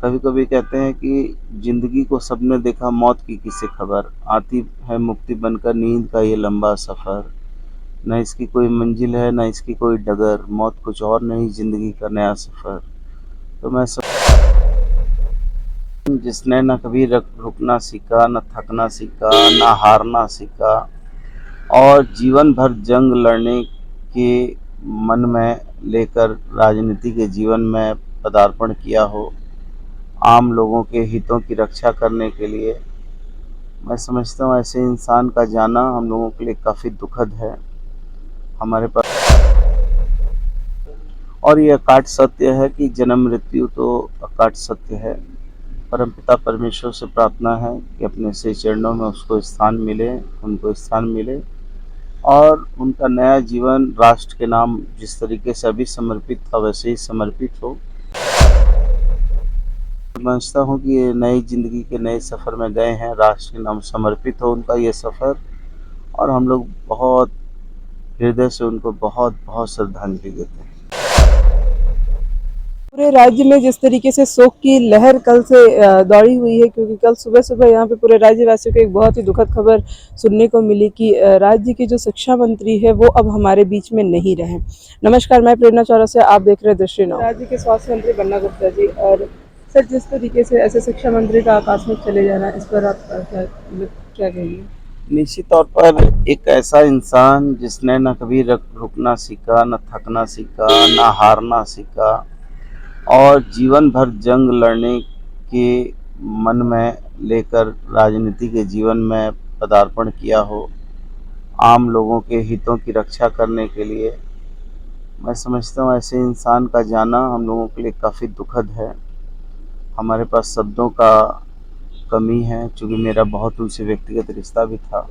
कभी कभी कहते हैं कि जिंदगी को सबने देखा, मौत की किसे खबर। आती है मुक्ति बनकर नींद का ये लंबा सफर। न इसकी कोई मंजिल है, न इसकी कोई डगर। मौत कुछ और नहीं, जिंदगी का नया सफर। तो मैं सब जिसने न कभी रुकना सीखा, न थकना सीखा, न हारना सीखा, और जीवन भर जंग लड़ने के मन में लेकर राजनीति के जीवन में पदार्पण किया हो, आम लोगों के हितों की रक्षा करने के लिए। मैं समझता हूँ ऐसे इंसान का जाना हम लोगों के लिए काफ़ी दुखद है। हमारे पास और ये अकाट सत्य है कि जन्म मृत्यु तो अकाट सत्य है। परमपिता परमेश्वर से प्रार्थना है कि अपने से चरणों में उसको स्थान मिले, उनको स्थान मिले, और उनका नया जीवन राष्ट्र के नाम जिस तरीके से अभी समर्पित था वैसे ही समर्पित हो। समझता हूँ कि ये नई जिंदगी के नए सफ़र में गए हैं, राष्ट्र के नाम समर्पित हो उनका ये सफ़र। और हम लोग बहुत हृदय से उनको बहुत बहुत श्रद्धांजलि देते हैं। पूरे राज्य में जिस तरीके से शोक की लहर कल से दौड़ी हुई है, क्योंकि कल सुबह सुबह यहाँ पे पूरे राज्यवासियों को एक बहुत ही दुखद खबर सुनने को मिली कि राज्य के जो शिक्षा मंत्री है वो अब हमारे बीच में नहीं रहे। नमस्कार, मैं प्रेरणा चौरसिया, आप देख रहे हैं दृष्टि नाउ। राज्य के स्वास्थ्य मंत्री बन्ना गुप्ता जी, और सर जिस तरीके से ऐसे शिक्षा मंत्री का आकस्मिक चले जाना, इस पर आप क्या कहेंगे? निश्चित तौर पर एक ऐसा इंसान जिसने न कभी रुकना सीखा, न थकना सीखा, न हारना सीखा, और जीवन भर जंग लड़ने के मन में लेकर राजनीति के जीवन में पदार्पण किया हो, आम लोगों के हितों की रक्षा करने के लिए। मैं समझता हूँ ऐसे इंसान का जाना हम लोगों के लिए काफ़ी दुखद है। हमारे पास शब्दों का कमी है, चूँकि मेरा बहुत उनसे व्यक्तिगत रिश्ता भी था।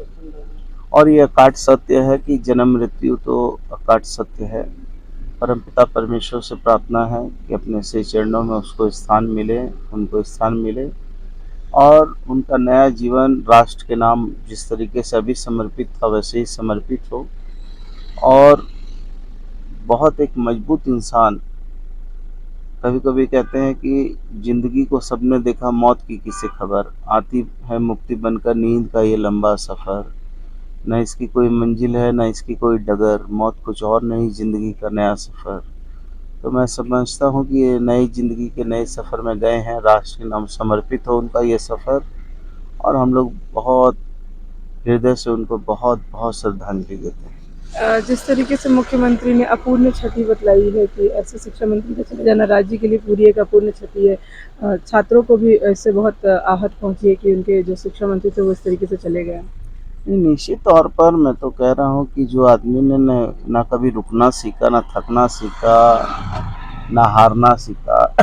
और ये अकाट सत्य है कि जन्म मृत्यु तो अकाट सत्य है। परमपिता परमेश्वर से प्रार्थना है कि अपने से चरणों में उसको स्थान मिले, उनको स्थान मिले, और उनका नया जीवन राष्ट्र के नाम जिस तरीके से अभी समर्पित था वैसे ही समर्पित हो। और बहुत एक मजबूत इंसान। कभी कभी कहते हैं कि जिंदगी को सबने देखा, मौत की किसे खबर। आती है मुक्ति बनकर नींद का ये लंबा सफ़र। न इसकी कोई मंजिल है, न इसकी कोई डगर। मौत कुछ और नहीं, जिंदगी का नया सफ़र। तो मैं समझता हूँ कि ये नई ज़िंदगी के नए सफ़र में गए हैं, राष्ट्र के नाम समर्पित हो उनका ये सफ़र। और हम लोग बहुत हृदय से उनको बहुत बहुत श्रद्धांजलि देते हैं। जिस तरीके से मुख्यमंत्री ने अपूर्ण क्षति बतलाई है कि ऐसे शिक्षा मंत्री का चले जाना राज्य के लिए पूरी एक अपूर्ण क्षति है। छात्रों को भी इससे बहुत आहत पहुंची है कि उनके जो शिक्षा मंत्री थे वो इस तरीके से चले गए। नहीं, निश्चित तौर पर मैं तो कह रहा हूँ कि जो आदमी ने न ना कभी रुकना सीखा, ना थकना सीखा, ना हारना सीखा,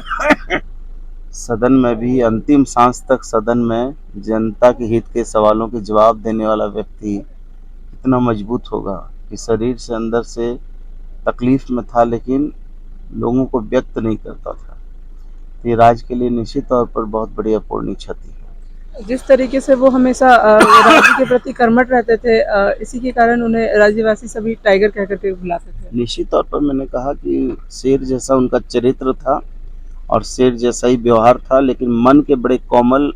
सदन में भी अंतिम सांस तक सदन में जनता के हित के सवालों के जवाब देने वाला व्यक्ति कितना मजबूत होगा कि शरीर से अंदर से तकलीफ में था लेकिन लोगों को व्यक्त नहीं करता था। ये राज्य के लिए निश्चित तौर पर बहुत बड़ी अपूर्णीय क्षति है। जिस तरीके से वो हमेशा राज्य के प्रति कर्मठ रहते थे, इसी के कारण उन्हें राज्यवासी सभी टाइगर कह करके बुलाते थे। निश्चित तौर पर मैंने कहा कि शेर जैसा उनका चरित्र था और शेर जैसा ही व्यवहार था, लेकिन मन के बड़े कोमल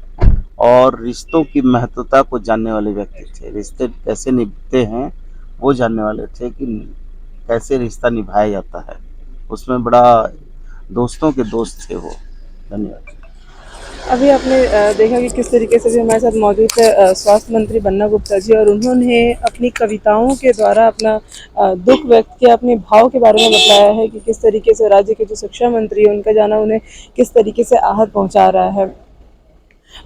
और रिश्तों की महत्वता को जानने वाले व्यक्ति थे। रिश्ते कैसे निभते हैं वो जानने वाले थे कि कैसे रिश्ता निभाया जाता है। उसमें बड़ा दोस्तों के दोस्त थे वो। धन्यवाद। अभी आपने देखा कि किस तरीके से भी हमारे साथ मौजूद है स्वास्थ्य मंत्री बन्ना गुप्ता जी, और उन्होंने अपनी कविताओं के द्वारा अपना दुख व्यक्त किया, अपने भाव के बारे में बताया है कि किस तरीके से राज्य के जो शिक्षा मंत्री है उनका जाना उन्हें किस तरीके से आहत पहुंचा रहा है।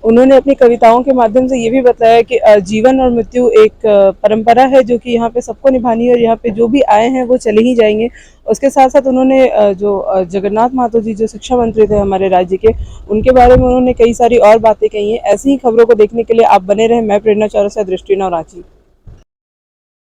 उन्होंने अपनी कविताओं के माध्यम से ये भी बताया कि जीवन और मृत्यु एक परंपरा है जो कि यहाँ पे सबको निभानी है, और यहाँ पे जो भी आए हैं वो चले ही जाएंगे। उसके साथ साथ उन्होंने जो जगन्नाथ महतो जी जो शिक्षा मंत्री थे हमारे राज्य के, उनके बारे में उन्होंने कई सारी और बातें कही हैं। ऐसी ही खबरों को देखने के लिए आप बने रहें। मैं प्रेरणा चौरसिया, दृष्टि नाउ, रांची।